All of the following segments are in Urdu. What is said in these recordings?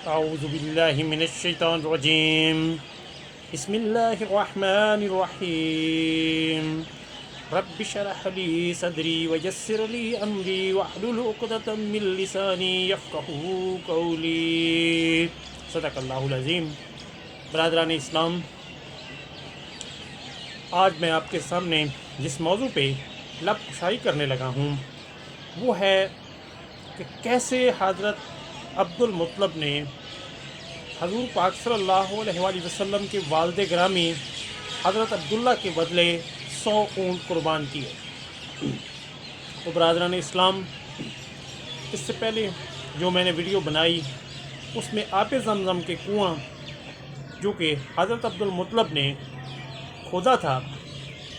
اعوذ باللہ من الشیطان الرجیم بسم اللہ الرحمن الرحیم رب اشرح لی صدری ویسر لی امری واحلل عقدۃ من لسانی یفقہوا قولی۔ صدق اللہ العظیم۔ برادران اسلام، آج میں آپ کے سامنے جس موضوع پہ لب کشائی کرنے لگا ہوں وہ ہے کہ کیسے حضرت عبد المطلب نے حضور پاک صلی اللہ علیہ وآلہ وسلم کے والد گرامی حضرت عبداللہ کے بدلے 100 اونٹ قربان کیے۔ تو برادران اسلام، اس سے پہلے جو میں نے ویڈیو بنائی اس میں آب زمزم کے کنواں جو کہ حضرت عبد المطلب نے کھودا تھا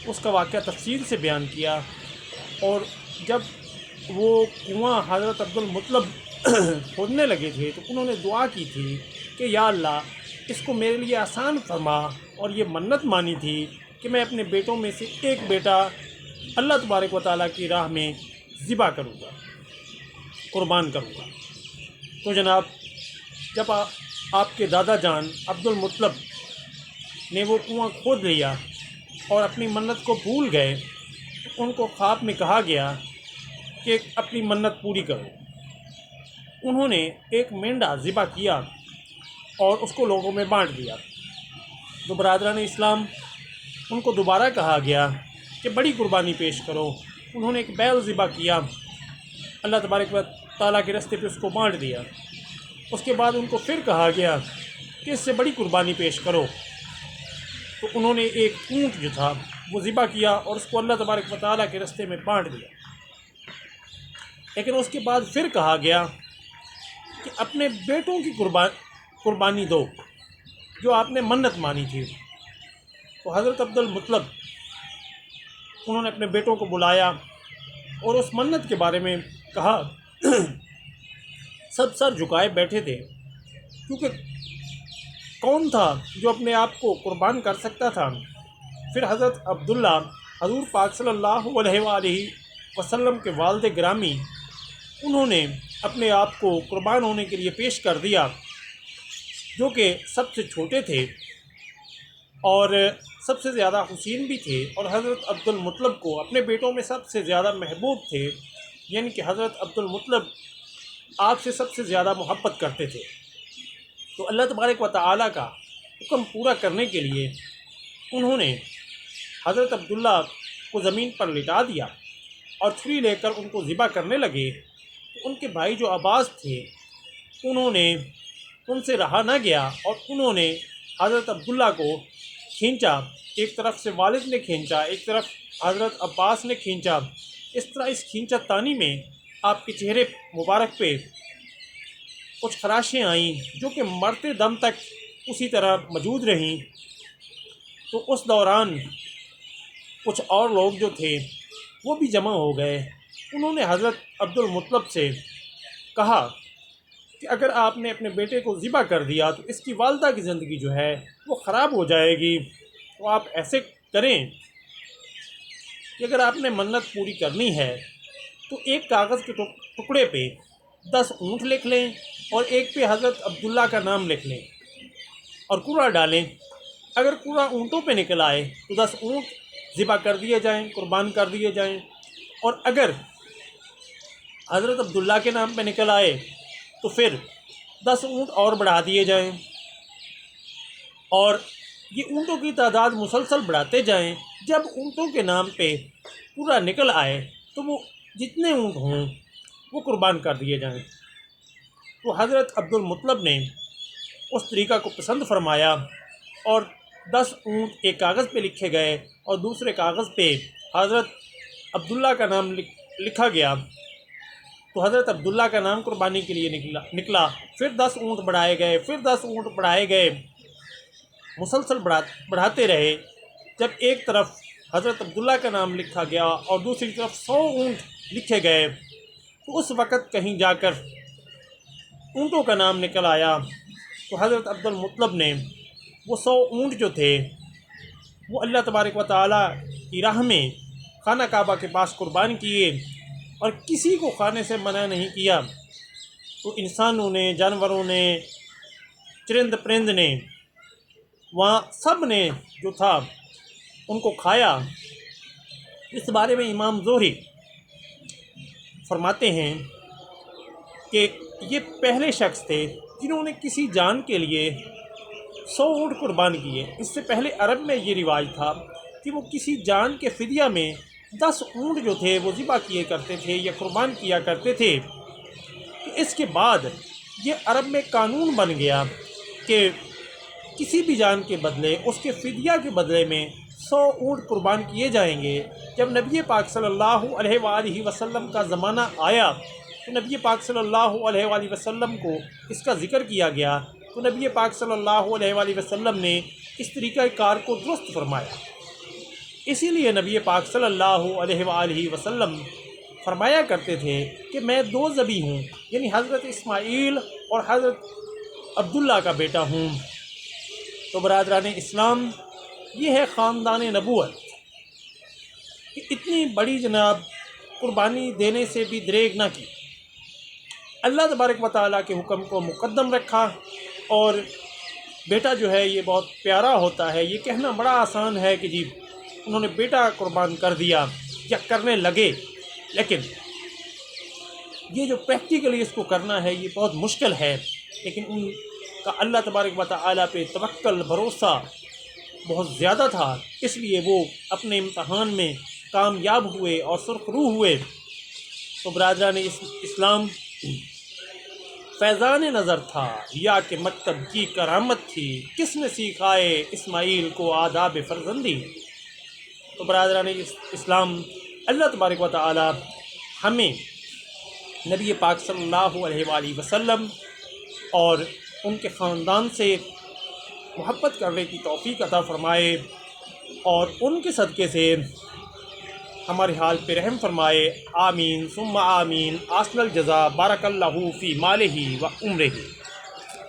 اس کا واقعہ تفصیل سے بیان کیا، اور جب وہ کنواں حضرت عبد المطلب کھودنے لگے تھے تو انہوں نے دعا کی تھی کہ یا اللہ اس کو میرے لیے آسان فرما، اور یہ منت مانی تھی کہ میں اپنے بیٹوں میں سے ایک بیٹا اللہ تبارک و تعالیٰ کی راہ میں ذبح کروں گا، قربان کروں گا۔ تو جناب، جب آپ کے دادا جان عبد المطلب نے وہ کنواں کھود لیا اور اپنی منت کو بھول گئے تو ان کو خواب میں کہا گیا کہ اپنی منت پوری کرو۔ انہوں نے ایک مینڈا ذبح کیا اور اس کو لوگوں میں بانٹ دیا۔ تو برادران اسلام، ان کو دوبارہ کہا گیا کہ بڑی قربانی پیش کرو۔ انہوں نے ایک بیل ذبح کیا، اللہ تبارک و تعالیٰ کے راستے پہ اس کو بانٹ دیا۔ اس کے بعد ان کو پھر کہا گیا کہ اس سے بڑی قربانی پیش کرو، تو انہوں نے ایک اونٹ جو تھا وہ ذبح کیا اور اس کو اللہ تبارک و تعالیٰ کے راستے میں بانٹ دیا۔ لیکن اس کے بعد پھر کہا گیا کہ اپنے بیٹوں کی قربانی دو جو آپ نے منت مانی تھی۔ تو حضرت عبد المطلب انہوں نے اپنے بیٹوں کو بلایا اور اس منت کے بارے میں کہا۔ سب سر جھکائے بیٹھے تھے، کیونکہ کون تھا جو اپنے آپ کو قربان کر سکتا تھا؟ پھر حضرت عبداللہ حضور پاک صلی اللہ علیہ وآلہ وسلم کے والد گرامی انہوں نے اپنے آپ کو قربان ہونے کے لیے پیش کر دیا، جو کہ سب سے چھوٹے تھے اور سب سے زیادہ حسین بھی تھے، اور حضرت عبد المطلب کو اپنے بیٹوں میں سب سے زیادہ محبوب تھے، یعنی کہ حضرت عبد المطلب آپ سے سب سے زیادہ محبت کرتے تھے۔ تو اللہ تبارک و تعالیٰ کا حکم پورا کرنے کے لیے انہوں نے حضرت عبداللہ کو زمین پر لٹا دیا اور چھری لے کر ان کو ذبح کرنے لگے۔ تو ان کے بھائی جو عباس تھے انہوں نے ان سے رہا نہ گیا اور انہوں نے حضرت عبداللہ کو کھینچا، ایک طرف سے والد نے کھینچا، ایک طرف حضرت عباس نے کھینچا۔ اس طرح اس کھینچا تانی میں آپ کے چہرے مبارک پہ کچھ خراشیں آئیں جو کہ مرتے دم تک اسی طرح موجود رہیں۔ تو اس دوران کچھ اور لوگ جو تھے وہ بھی جمع ہو گئے۔ انہوں نے حضرت عبد المطلب سے کہا کہ اگر آپ نے اپنے بیٹے کو ذبح کر دیا تو اس کی والدہ کی زندگی جو ہے وہ خراب ہو جائے گی، تو آپ ایسے کریں کہ اگر آپ نے منت پوری کرنی ہے تو ایک کاغذ کے ٹکڑے پہ 10 اونٹ لکھ لیں اور ایک پہ حضرت عبداللہ کا نام لکھ لیں اور کوڑا ڈالیں۔ اگر کوڑا اونٹوں پہ نکل آئے تو 10 اونٹ ذبح کر دیے جائیں، قربان کر دیے جائیں، اور اگر حضرت عبداللہ کے نام پہ نکل آئے تو پھر 10 اونٹ اور بڑھا دیے جائیں، اور یہ اونٹوں کی تعداد مسلسل بڑھاتے جائیں۔ جب اونٹوں کے نام پہ پورا نکل آئے تو وہ جتنے اونٹ ہوں وہ قربان کر دیے جائیں۔ تو حضرت عبد المطلب نے اس طریقہ کو پسند فرمایا اور 10 اونٹ ایک کاغذ پہ لکھے گئے اور دوسرے کاغذ پہ حضرت عبداللہ کا نام لکھا گیا۔ تو حضرت عبداللہ کا نام قربانی کے لیے نکلا، پھر 10 اونٹ بڑھائے گئے، پھر 10 اونٹ بڑھائے گئے، مسلسل بڑھاتے رہے۔ جب ایک طرف حضرت عبداللہ کا نام لکھا گیا اور دوسری طرف 100 اونٹ لکھے گئے تو اس وقت کہیں جا کر اونٹوں کا نام نکل آیا۔ تو حضرت عبد المطلب نے وہ 100 اونٹ جو تھے وہ اللہ تبارک و تعالیٰ کی راہ میں خانہ کعبہ کے پاس قربان کیے، اور کسی کو کھانے سے منع نہیں کیا۔ تو انسانوں نے، جانوروں نے، چرند پرند نے، وہاں سب نے جو تھا ان کو کھایا۔ اس بارے میں امام زہری فرماتے ہیں کہ یہ پہلے شخص تھے جنہوں نے کسی جان کے لیے 100 اونٹ قربان کیے۔ اس سے پہلے عرب میں یہ رواج تھا کہ وہ کسی جان کے فدیہ میں 10 اونٹ جو تھے وہ ذبح کیے کرتے تھے یا قربان کیا کرتے تھے۔ اس کے بعد یہ عرب میں قانون بن گیا کہ کسی بھی جان کے بدلے، اس کے فدیہ کے بدلے میں 100 اونٹ قربان کیے جائیں گے۔ جب نبی پاک صلی اللہ علیہ وآلہ وسلم کا زمانہ آیا تو نبی پاک صلی اللہ علیہ وآلہ وسلم کو اس کا ذکر کیا گیا، تو نبی پاک صلی اللہ علیہ وآلہ وسلم نے اس طریقہ کار کو درست فرمایا۔ اسی لیے نبی پاک صلی اللہ علیہ وآلہ وسلم فرمایا کرتے تھے کہ میں 2 ذبیح ہوں، یعنی حضرت اسماعیل اور حضرت عبداللہ کا بیٹا ہوں۔ تو برادران اسلام، یہ ہے خاندان نبوت کہ اتنی بڑی جناب قربانی دینے سے بھی دریغ نہ کی، اللہ تبارک و تعالیٰ کے حکم کو مقدم رکھا۔ اور بیٹا جو ہے یہ بہت پیارا ہوتا ہے، یہ کہنا بڑا آسان ہے کہ جی انہوں نے بیٹا قربان کر دیا یا کرنے لگے، لیکن یہ جو پریکٹیکلی اس کو کرنا ہے یہ بہت مشکل ہے۔ لیکن ان کا اللہ تبارک و تعالیٰ پہ توکل، بھروسہ بہت زیادہ تھا، اس لیے وہ اپنے امتحان میں کامیاب ہوئے اور سرخرو ہوئے۔ تو برادران اسلام، فیضان نظر تھا یا کہ مکتب کی کرامت تھی، کس نے سکھائے اسماعیل کو آداب فرزندی۔ تو برادران اسلام، اللہ تبارک و تعالی ہمیں نبی پاک صلی اللہ علیہ وآلہ وسلم اور ان کے خاندان سے محبت کرنے کی توفیق عطا فرمائے، اور ان کے صدقے سے ہمارے حال پہ رحم فرمائے۔ آمین ثم آمین۔ آسن الجزا، بارک اللہ فی مالہ و عمرہ۔